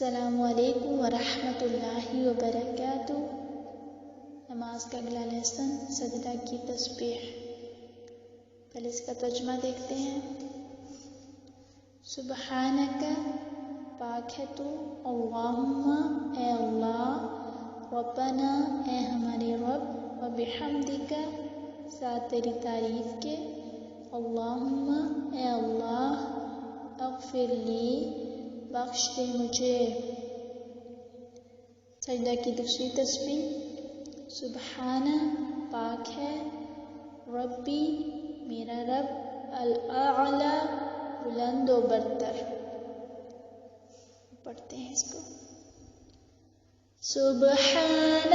السلام علیکم ورحمۃ اللہ وبرکاتہ۔ نماز کا اگلا لیسن سجدہ کی تسبیح۔ پہلے اس کا ترجمہ دیکھتے ہیں۔ سبحانک، پاک ہے تو، اللہم، اے اللہ، ربنا، اے ہمارے رب، و بحمدک، ساتھ تیری تعریف کے، اللہم، اے اللہ، اغفر لی، بخش دے مجھے۔ سجدہ کی دوسری تسبیح۔ سبحان، پاک ہے، ربی، میرا رب، الاعلی، بلند و برتر۔ پڑھتے ہیں اس کو۔ سبحان